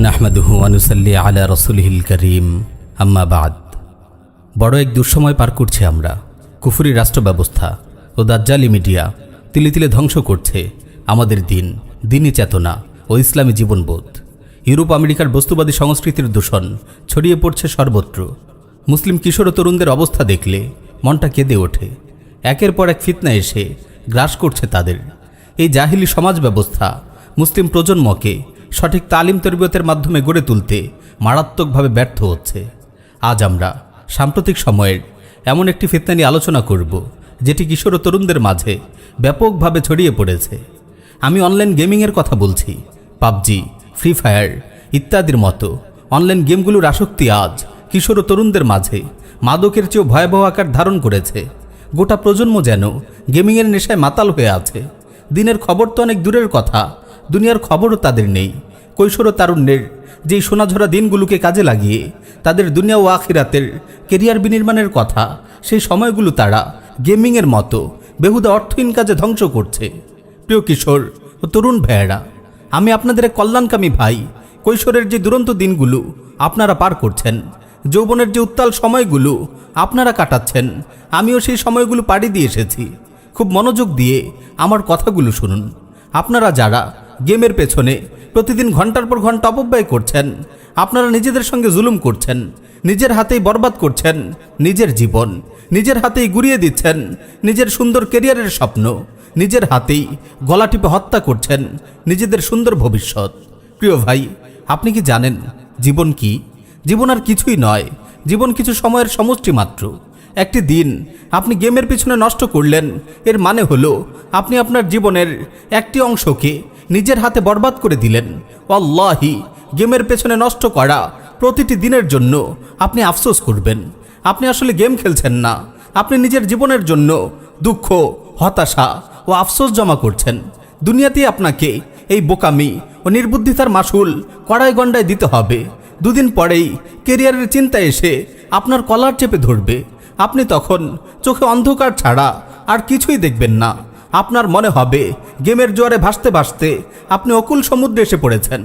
নাহমাদুহু ওয়া নুসাল্লি আলা রাসূলিহিল কারীম, আম্মা বাদ। বড় এক দুঃসময় পার করছি আমরা। কুফরি রাষ্ট্র ব্যবস্থা ও দাজ্জালি মিডিয়া তিলে তিলে ধ্বংস করছে আমাদের দিনী চেতনা ও ইসলামী জীবনবোধ। ইউরোপ আমেরিকার বস্তুবাদী সংস্কৃতির দূষণ ছড়িয়ে পড়ছে সর্বত্র। মুসলিম কিশোর ও তরুণদের অবস্থা দেখলে মনটা কেঁদে ওঠে। একের পর এক ফিতনা এসে গ্রাস করছে তাদের। এই জাহিলি সমাজ ব্যবস্থা মুসলিম প্রজন্মকে সঠিক তালিম তরবিয়তের মাধ্যমে গড়ে তুলতে মারাত্মকভাবে ব্যর্থ হচ্ছে। আজ আমরা সাম্প্রতিক সময়ের এমন একটি ফিতনা নিয়ে আলোচনা করব, যেটি কিশোর ও তরুণদের মাঝে ব্যাপকভাবে ছড়িয়ে পড়েছে। আমি অনলাইন গেমিংয়ের কথা বলছি। পাবজি, ফ্রি ফায়ার ইত্যাদির মতো অনলাইন গেমগুলোর আসক্তি আজ কিশোর ও তরুণদের মাঝে মাদকের চেয়েও ভয়াবহ আকার ধারণ করেছে। গোটা প্রজন্ম যেন গেমিংয়ের নেশায় মাতাল হয়ে আছে। দিনের খবর তো অনেক দূরের কথা, দুনিয়ার খবরও তাদের নেই। কৈশোর ও তারুণ্যের যেই সোনাঝরা দিনগুলোকে কাজে লাগিয়ে তাদের দুনিয়া ও আখিরাতের কেরিয়ার বিনির্মাণের কথা, সেই সময়গুলো তারা গেমিংয়ের মতো বেহুদা অর্থহীন কাজে ধ্বংস করছে। প্রিয় কিশোর ও তরুণ ভাইয়েরা, আমি আপনাদের এক কল্যাণকামী ভাই। কৈশোরের যে দুরন্ত দিনগুলো আপনারা পার করছেন, যৌবনের যে উত্তাল সময়গুলো আপনারা কাটাচ্ছেন, আমিও সেই সময়গুলো পাড়ি দিয়ে এসেছি। খুব মনোযোগ দিয়ে আমার কথাগুলো শুনুন। আপনারা যারা গেমের পেছনে প্রতিদিন ঘন্টার পর ঘন্টা অপব্যয় করছেন, আপনারা নিজেদের সঙ্গে জুলুম করছেন, নিজের হাতেই বরবাদ করছেন নিজের জীবন, নিজের হাতেই গুড়িয়ে দিচ্ছেন নিজের সুন্দর কেরিয়ারের স্বপ্ন, নিজের হাতেই গলা টিপে হত্যা করছেন নিজেদের সুন্দর ভবিষ্যৎ। প্রিয় ভাই, আপনি কি জানেন জীবন কি? জীবন আর কিছুই নয়। জীবন কিছু সময়ের সমষ্টি মাত্র। একটি দিন আপনি গেমের পিছনে নষ্ট করলেন, এর মানে হলো আপনি আপনার জীবনের একটি অংশকে নিজের হাতে বরবাদ করে দিলেন। ওয়াল্লাহি, গেমের পেছনে নষ্ট করা প্রতিটি দিনের জন্য আপনি আফসোস করবেন। আপনি আসলে গেম খেলছেন না, আপনি নিজের জীবনের জন্য দুঃখ, হতাশা ও আফসোস জমা করছেন। দুনিয়াতেই আপনাকে এই বোকামি ও নির্বুদ্ধিতার মাসুল কড়ায় গন্ডায় দিতে হবে। দুদিন পরেই কেরিয়ারের চিন্তা এসে আপনার কলার চেপে ধরবে। আপনি তখন চোখে অন্ধকার ছাড়া আর কিছুই দেখবেন না। আপনার মনে হবে গেমের জোয়ারে ভাসতে ভাসতে আপনি অকুল সমুদ্রে এসে পড়েছেন।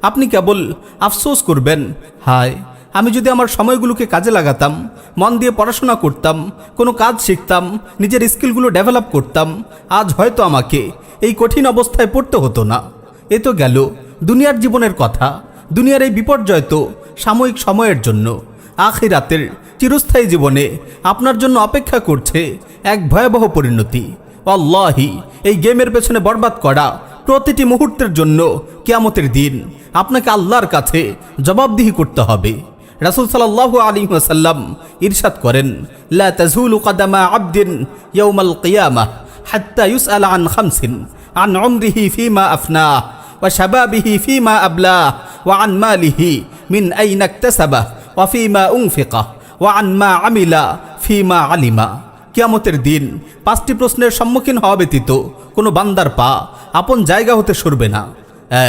আপনি কেবল আফসোস করবেন, হায়, আমি যদি আমার সময়গুলোকে কাজে লাগাতাম, মন দিয়ে পড়াশোনা করতাম, কোনো কাজ শিখতাম, নিজের স্কিলগুলো ডেভেলপ করতাম, আজ হয়তো আমাকে এই কঠিন অবস্থায় পড়তে হতো না। এ তো গেল দুনিয়ার জীবনের কথা। দুনিয়ার এই বিপর্যয় তো সাময়িক সময়ের জন্য। আখিরাতের চিরস্থায়ী জীবনে আপনার জন্য অপেক্ষা করছে এক ভয়াবহ পরিণতি। আল্লাহি, এই গেমের পেছনে বরবাদ করা প্রতিটি মুহূর্তের জন্য কিয়ামতের দিন আপনাকে আল্লাহর কাছে জবাবদিহি করতে হবে। রাসূল সাল্লাল্লাহু আলাইহি ওয়াসাল্লাম ইরশাদ করেন, লা তাজুলু কদামা আবদিন ইয়াউমাল কিয়ামাহ হাত্তা ইউসআলা আন খামসিন, আন উমরিহি ফীমা আফনাহ ওয়া শাবাবিহি ফীমা আবলাহ ওয়া আন মালিহি মিন আইনা ইকতাসাবাহ ওয়া ফীমা উনফিকাহ ওয়া আন মা আমিলা ফীমা আলিমা। কিয়ামতের দিন 5টি প্রশ্নের সম্মুখীন হওয়া ব্যতীত কোনো বান্দার পা আপন জায়গা হতে সরবে না।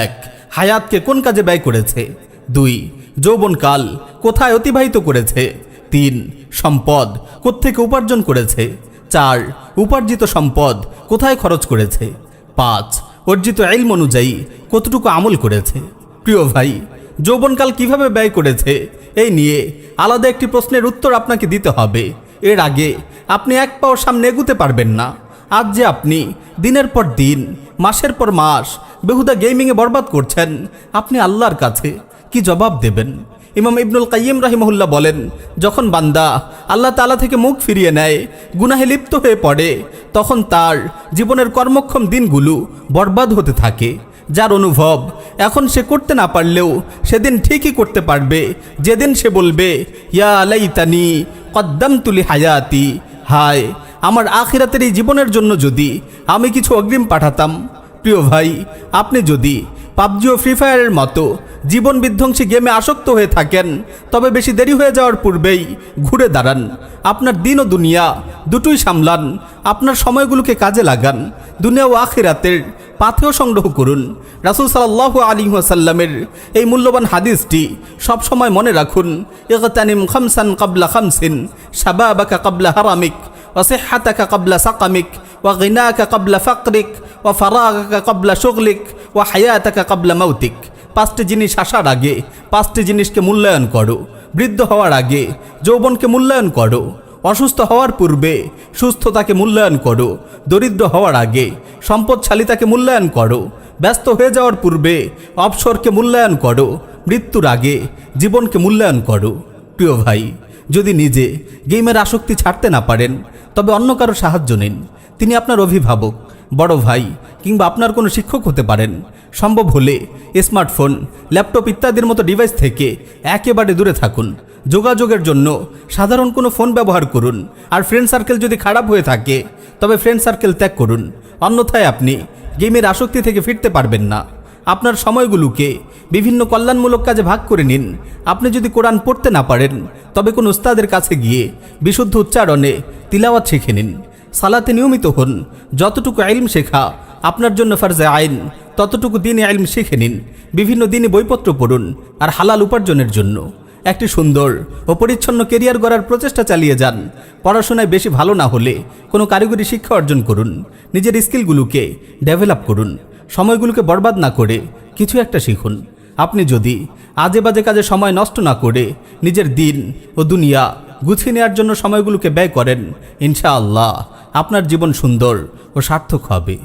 1. হায়াতকে কোন কাজে ব্যয় করেছে? 2. যৌবনকাল কোথায় অতিবাহিত করেছে? 3. সম্পদ কোত্থেকে উপার্জন করেছে? 4. উপার্জিত সম্পদ কোথায় খরচ করেছে? 5. অর্জিত ইলম অনুযায়ী কতটুকু আমল করেছে? প্রিয় ভাই, যৌবনকাল কিভাবে ব্যয় করেছে এই নিয়ে আলাদা একটি প্রশ্নের উত্তর আপনাকে দিতে হবে। এর আগে আপনি এক পাও সামনে এগুতে পারবেন না। আজ যে আপনি দিনের পর দিন, মাসের পর মাস বেহুদা গেমিংয়ে বরবাদ করছেন, আপনি আল্লাহর কাছে কি জবাব দেবেন? ইমাম ইবনুল কাইয়িম রাহিমাহুল্লাহ বলেন, যখন বান্দা আল্লাহ তাআলা থেকে মুখ ফিরিয়ে নেয়, গুনাহে লিপ্ত হয়ে পড়ে, তখন তার জীবনের কর্মক্ষম দিনগুলো বরবাদ হতে থাকে। যার অনুভব এখন সে করতে না পারলেও সেদিন ঠিকই করতে পারবে, যেদিন সে বলবে, ইয়া লাইতানি কদ্দামতু লি হায়াতি, হায়, আমার আখিরাতের এই জীবনের জন্য যদি আমি কিছু অগ্রিম পাঠাতাম। প্রিয় ভাই, আপনি যদি পাবজি ও ফ্রি ফায়ারের মতো জীবন বিধ্বংসী গেমে আসক্ত হয়ে থাকেন, তবে বেশি দেরি হয়ে যাওয়ার পূর্বেই ঘুরে দাঁড়ান। আপনার দিন ও দুনিয়া দুটোই সামলান। আপনার সময়গুলোকে কাজে লাগান। দুনিয়া ও আখিরাতের পাথেয় সংগ্রহ করুন। রাসূল সাল্লাল্লাহু আলাইহি ওয়াসাল্লামের এই মূল্যবান হাদিসটি সব সময় মনে রাখুন, ইগতানিম খামসান ক্বাবলা খামসিন, শাবাবাকা ক্বাবলা হারামিক, ওয়া সিহহাতাকা ক্বাবলা সাকামিক, ওয়া গিনাকা ক্বাবলা ফাকরিক, ওয়া ফারাগাকা ক্বাবলা শুগলিক, ওয়া হায়াতাকা ক্বাবলা মাউতিক। 5টি জিনিস আসার আগে 5টি জিনিসকে মূল্যায়ন করো। বৃদ্ধ হওয়ার আগে যৌবনকে মূল্যায়ন করো। অসুস্থ হওয়ার পূর্বে সুস্থতাকে মূল্যায়ন করো। দরিদ্র হওয়ার আগে সম্পদশালিতাকে মূল্যায়ন করো। ব্যস্ত হয়ে যাওয়ার পূর্বে অবসরকে মূল্যায়ন করো। মৃত্যুর আগে জীবনকে মূল্যায়ন করো। প্রিয় ভাই, যদি নিজে গেমের আসক্তি ছাড়তে না পারেন তবে অন্য কারো সাহায্য নিন। তিনি আপনার অভিভাবক, বড় ভাই কিংবা আপনার কোনো শিক্ষক হতে পারেন। সম্ভব হলে স্মার্টফোন, ল্যাপটপ ইত্যাদির মতো ডিভাইস থেকে একেবারে দূরে থাকুন। যোগাযোগের জন্য সাধারণ কোনো ফোন ব্যবহার করুন। আর ফ্রেন্ড সার্কেল যদি খারাপ হয়ে থাকে তবে ফ্রেন্ড সার্কেল ত্যাগ করুন, অন্যথায় আপনি গেমের আসক্তি থেকে ফিরতে পারবেন না। আপনার সময়গুলোকে বিভিন্ন কল্যাণমূলক কাজে ভাগ করে নিন। আপনি যদি কোরআন পড়তে না পারেন তবে কোন উস্তাদের কাছে গিয়ে বিশুদ্ধ উচ্চারণে তিলাওয়াত শিখে নিন। সালাতে নিয়মিত হন। যতটুকু ইলম শেখা আপনার জন্য ফরজে আইন, ততটুকু দিনে ইলম শিখে নিন। বিভিন্ন দিনে বইপত্র পড়ুন আর হালাল উপার্জনের জন্য একটি সুন্দর ও পরিচ্ছন্ন কেরিয়ার গড়ার প্রচেষ্টা চালিয়ে যান। পড়াশোনায় বেশি ভালো না হলে কোনো কারিগরি শিক্ষা অর্জন করুন। নিজের স্কিলগুলোকে ডেভেলপ করুন। সময়গুলোকে বরবাদ না করে কিছু একটা শিখুন। আপনি যদি আজে বাজে কাজে সময় নষ্ট না করে নিজের দিন ও দুনিয়া গুছিয়ে নেওয়ার জন্য সময়গুলোকে ব্যয় করেন, ইনশাআল্লাহ আপনার জীবন সুন্দর ও সার্থক হবে।